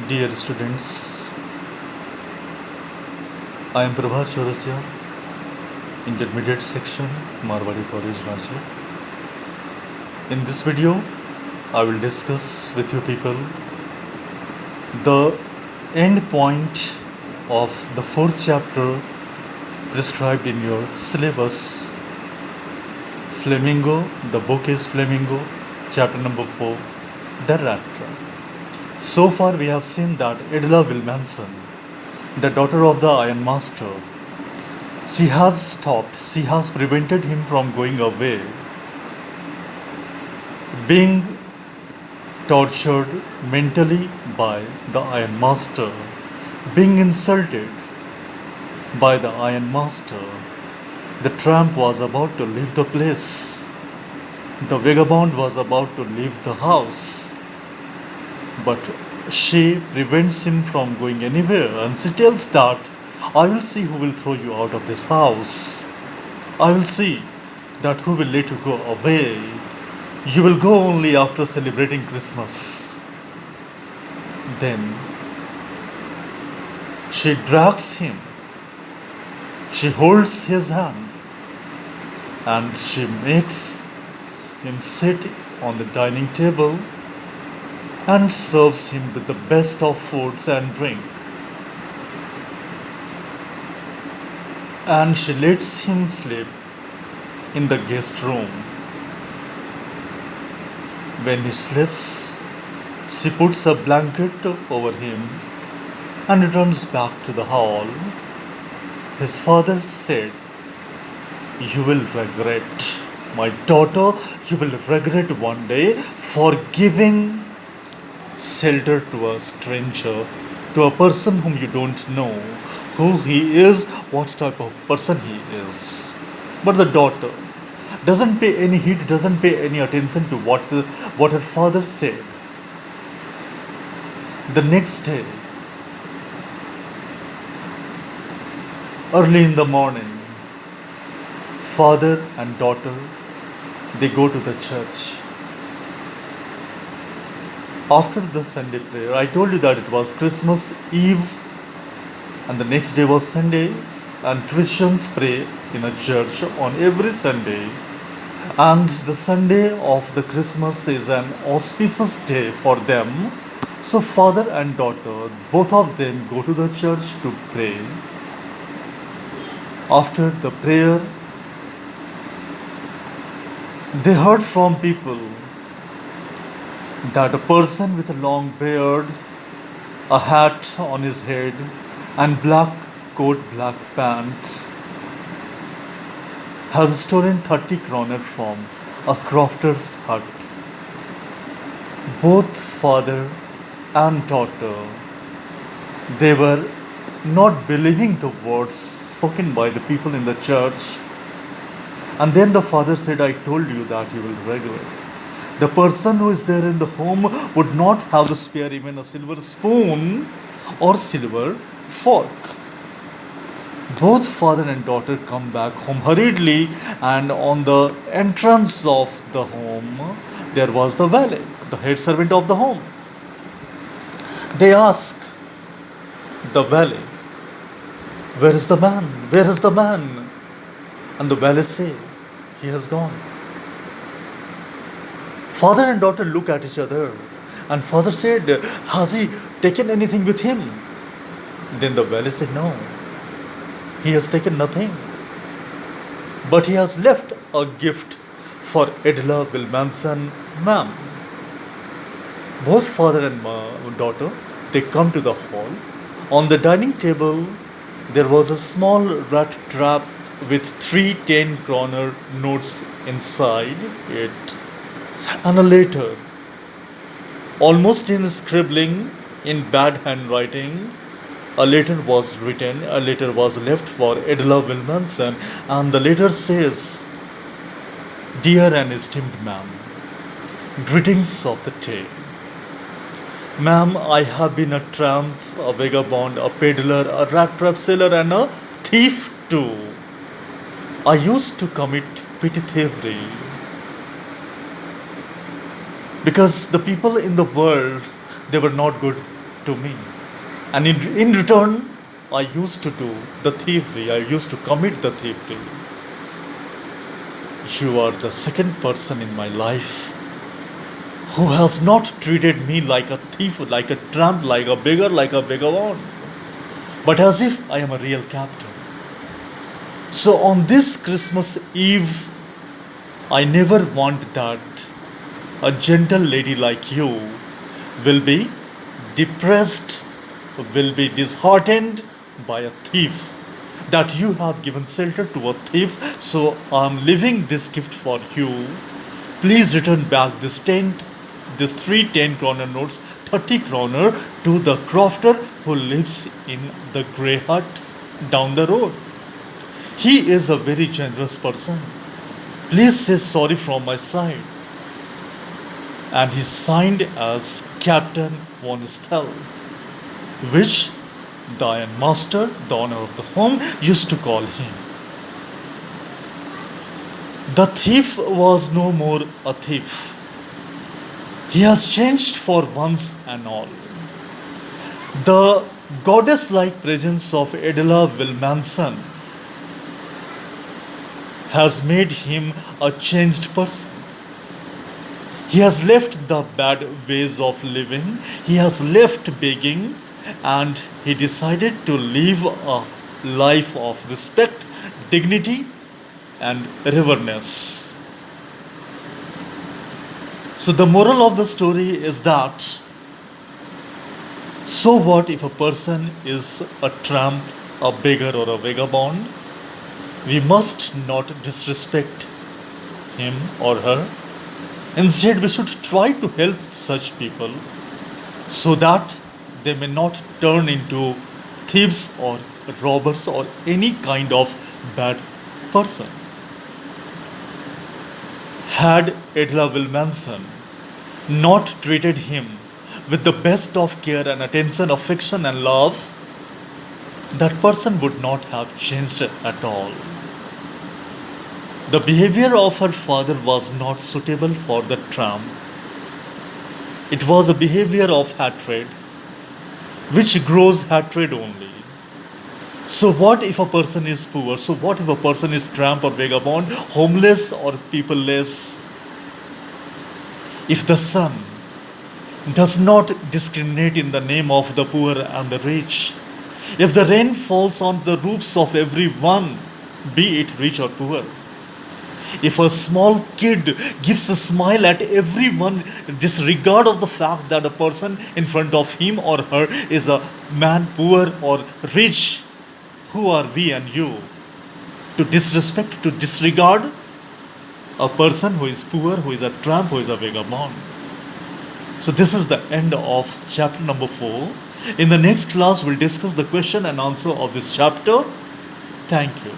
Dear students, I am Prabha Chaurasya, Intermediate Section, Marwari College, Ranchi. In this video, I will discuss with you people the end point of the fourth chapter prescribed in your syllabus. Flamingo, the book is Flamingo, chapter number 4, The Rat Trap. So far, we have seen that Edla Wilmanson, the daughter of the Iron Master, she has prevented him from going away, being tortured mentally by the Iron Master, being insulted by the Iron Master. The tramp was about to leave the place. The vagabond was about to leave the house. But she prevents him from going anywhere, and she tells that I will see who will throw you out of this house. I will see that who will let you go away. You will go only after celebrating Christmas. Then she drags him. She holds his hand and she makes him sit on the dining table and serves him with the best of foods and drink. And she lets him sleep in the guest room. When he sleeps, she puts a blanket over him and returns back to the hall. His father said, "You will regret, my daughter, you will regret one day for giving shelter to a stranger, to a person whom you don't know who he is, what type of person he is." But the daughter doesn't pay any heed, doesn't pay any attention to what her father said. The next day, early in the morning, father and daughter, they go to the church. After the Sunday prayer, I told you that it was Christmas Eve and the next day was Sunday, and Christians pray in a church on every Sunday. And the Sunday of the Christmas is an auspicious day for them. So father and daughter, both of them go to the church to pray. After the prayer, they heard from people that a person with a long beard, a hat on his head, and black coat, black pant has stolen 30 kroner from a crofter's hut. Both father and daughter, they were not believing the words spoken by the people in the church. And then the father said, "I told you that you will regret." The person who is there in the home would not have to spare even a silver spoon or silver fork. Both father and daughter come back home hurriedly, and on the entrance of the home, there was the valet, the head servant of the home. They ask the valet, "Where is the man? Where is the man?" And the valet say, "He has gone." Father and daughter look at each other, and father said, "Has he taken anything with him?" Then the valet said, "No, he has taken nothing, but he has left a gift for Edla Wilmanson, ma'am." Both father and daughter, they come to the hall. On the dining table, there was a small rat trap with 3 10-kroner notes inside it, and a letter, almost in scribbling in bad handwriting. A letter was written, a letter was left for Edla Wilmanson, and the letter says, "Dear and esteemed ma'am, greetings of the day. Ma'am, I have been a tramp, a vagabond, a peddler, a rat trap seller, and a thief too. I used to commit petty thievery because the people in the world, they were not good to me. And in return, I used to do the thievery, I used to commit the thievery. You are the second person in my life who has not treated me like a thief, like a tramp, like a beggar, like a vagabond, but as if I am a real captain. So on this Christmas Eve, I never want that a gentle lady like you will be depressed, will be disheartened by a thief. That you have given shelter to a thief, so I'm leaving this gift for you. Please return back this three 10 kroner notes, 30 kroner to the crofter who lives in the grey hut down the road. He is a very generous person. Please say sorry from my side. And he signed as Captain von Stel, which the ironmaster, the owner of the home, used to call him. The thief was no more a thief. He has changed for once and all. The goddess like presence of Adela Wilmanson has made him a changed person. He has left the bad ways of living, he has left begging, and he decided to live a life of respect, dignity, and reverence. So, the moral of the story is that so what if a person is a tramp, a beggar, or a vagabond? We must not disrespect him or her. Instead, we should try to help such people so that they may not turn into thieves or robbers or any kind of bad person. Had Edla Wilmanson not treated him with the best of care and attention, affection, and love, that person would not have changed at all. The behavior of her father was not suitable for the tramp. It was a behavior of hatred, which grows hatred only. So, what if a person is poor? So, what if a person is tramp or vagabond, homeless or peopleless? If the sun does not discriminate in the name of the poor and the rich, if the rain falls on the roofs of everyone, be it rich or poor, if a small kid gives a smile at everyone, disregard of the fact that a person in front of him or her is a man poor or rich, who are we and you to disrespect, to disregard a person who is poor, who is a tramp, who is a vagabond? So, this is the end of chapter number 4. In the next class, we'll discuss the question and answer of this chapter. Thank you.